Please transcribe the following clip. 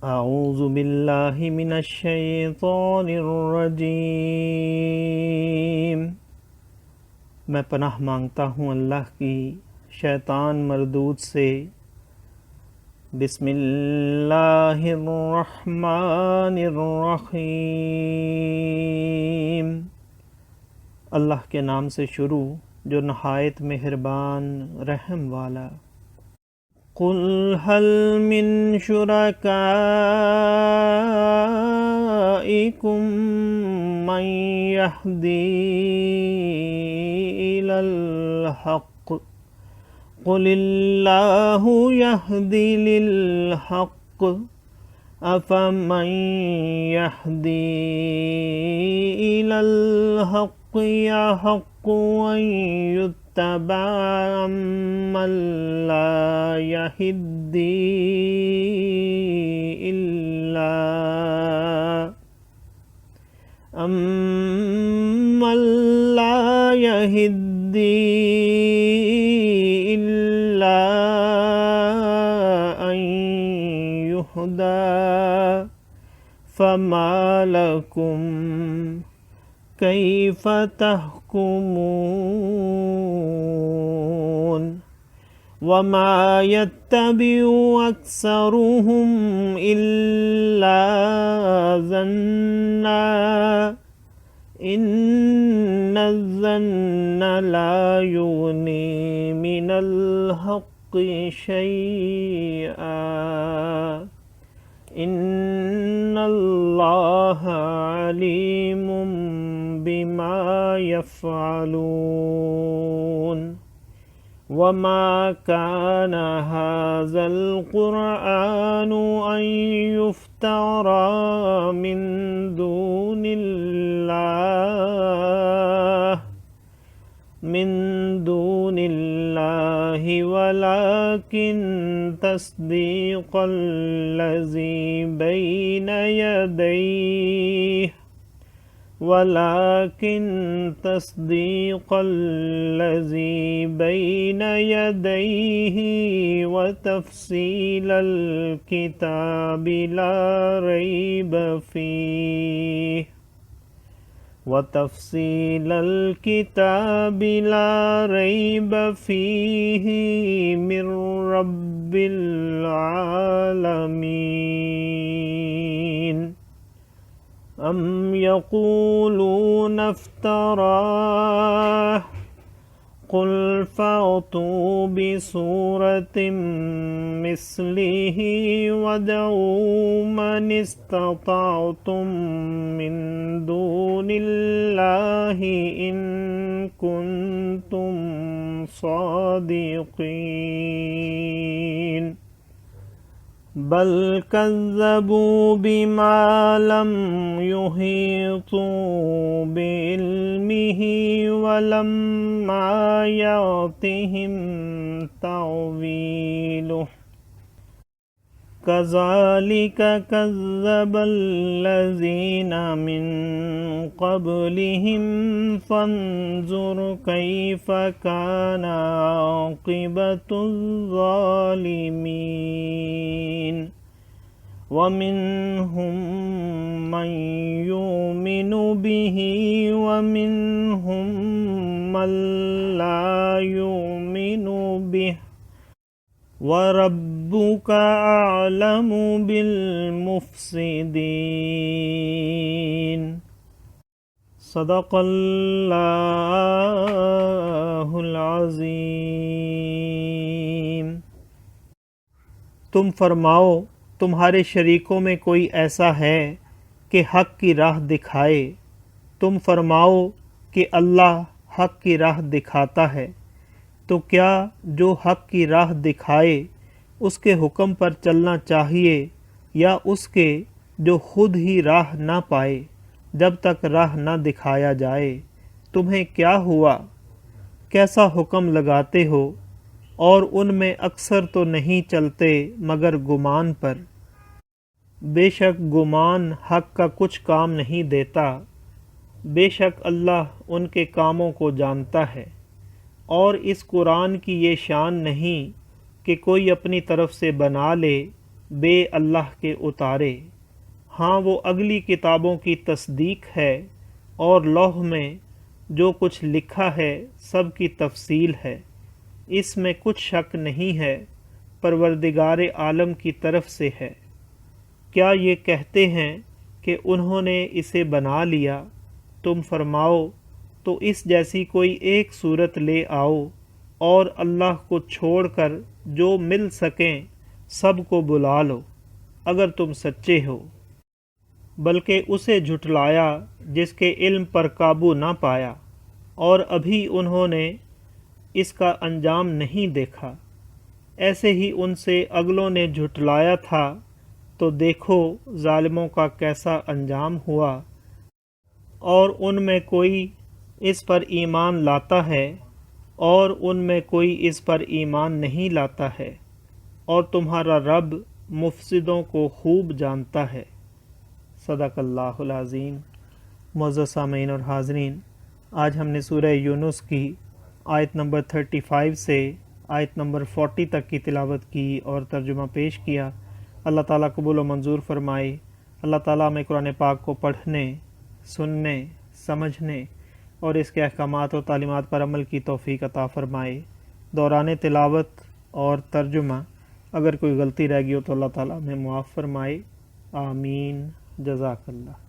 अऊज़ु बिल्लाहि मिनश शैतानिर रजीम। मैं पनाह मांगता हूँ अल्लाह की शैतान मरदूद से। बिस्मिल्लाहिर रहमानिर रहीम। अल्लाह के नाम से शुरू जो नहायत मेहरबान रहम वाला। कुल हल मिन शुरकाइकुम मन यहदी इलल हक़ कुलिल्लाहु यहदी लिल हक़ अफमन यहदी इलल हक़ यहक़्क़ु अन युत्तबअ अम्मन ला यहद्दी इल्ला अन युहदा फमा लकुम कैफ तहकुमून वमा यत्तबिउ अक्सरुहुम इल्ला ज़न्ना इन्नज़्ज़न्न ला युग़नी मिनल हक़्क़ि शैआ इन्नल्लाह अलीमुम बिमा यफ़अलून वमा कान हाज़ल क़ुरआनु अन युफ़्तरा मिन दूनिल्लाहि वलाकिन तस्दीक़ल्लज़ी बैन यदैहि वलाकिन तस्दीक़ल्लज़ी बैन यदैहि व तफ़सीलल किताबि ला रैब फ़ीहि वतफ़सीलल किताबि ला रैब फ़ीहि मिर रब्बिल आलमीन। अम यक़ूलून इफ़्तराह क़ुल फ़अतू बिसूरतिम मिस्लिही वदऊ मन इस्तताअतुम मिन दूनिल्लाहि इन कुन्तुम सादिक़ीन। बल कज़्ज़बू बिमा लम युहीतू बिइल्मिही वलम्मा यातिहिम तावीलुहु कज़ालिक कज़्ज़बल्लज़ीना मिन क़ब्लिहिम फ़न्ज़ुर कैफ़ कान आक़िबतुज़्ज़ालिमीन। वमिन्हुम मन युमिनु बिही वमिन्हुम मन ला युमिनु बिही वरब्बुका अअलमु बिलमुफ़्सिदीन। सदक़ल्लाहुल अज़ीम। तुम फरमाओ, तुम्हारे शरीकों में कोई ऐसा है कि हक़ की राह दिखाए? तुम फरमाओ कि अल्लाह हक़ की राह दिखाता है। तो क्या जो हक़ की राह दिखाए उसके हुक्म पर चलना चाहिए या उसके जो खुद ही राह ना पाए जब तक राह ना दिखाया जाए? तुम्हें क्या हुआ? कैसा हुक्म लगाते हो और उनमें अक्सर तो नहीं चलते मगर गुमान पर। बेशक गुमान हक़ का कुछ काम नहीं देता। बेशक अल्लाह उनके कामों को जानता है। और इस कुरान की ये शान नहीं कि कोई अपनी तरफ से बना ले بے اللہ کے اتارے۔ ہاں وہ اگلی کتابوں کی تصدیق ہے، اور لوح میں جو کچھ لکھا ہے سب کی تفصیل ہے، اس میں کچھ شک نہیں ہے، پروردگار عالم کی طرف سے ہے۔ کیا یہ کہتے ہیں کہ انہوں نے اسے بنا لیا؟ تم فرماؤ تو اس جیسی کوئی ایک صورت لے آؤ، اور اللہ کو چھوڑ کر جو مل سکیں سب کو بلا لو اگر تم سچے ہو۔ بلکہ اسے جھٹلایا جس کے علم پر قابو نہ پایا، اور ابھی انہوں نے اس کا انجام نہیں دیکھا۔ ایسے ہی ان سے اگلوں نے جھٹلایا تھا، تو دیکھو ظالموں کا کیسا انجام ہوا۔ اور ان میں کوئی اس پر ایمان لاتا ہے، اور ان میں کوئی اس پر ایمان نہیں لاتا ہے، اور تمہارا رب مفسدوں کو خوب جانتا ہے۔ صدق اللہ العظیم۔ معزز سامعین اور حاضرین، آج ہم نے سورہ یونس کی آیت نمبر 35 سے آیت نمبر 40 تک کی تلاوت کی اور ترجمہ پیش کیا۔ اللہ تعالیٰ قبول و منظور فرمائے۔ اللہ تعالیٰ ہمیں قرآن پاک کو پڑھنے، سننے، سمجھنے اور اس کے احکامات و تعلیمات پر عمل کی توفیق عطا فرمائے۔ دوران تلاوت اور ترجمہ اگر کوئی غلطی رہ گئی ہو تو اللہ تعالیٰ ہمیں معاف فرمائے۔ آمین۔ جزاک اللہ۔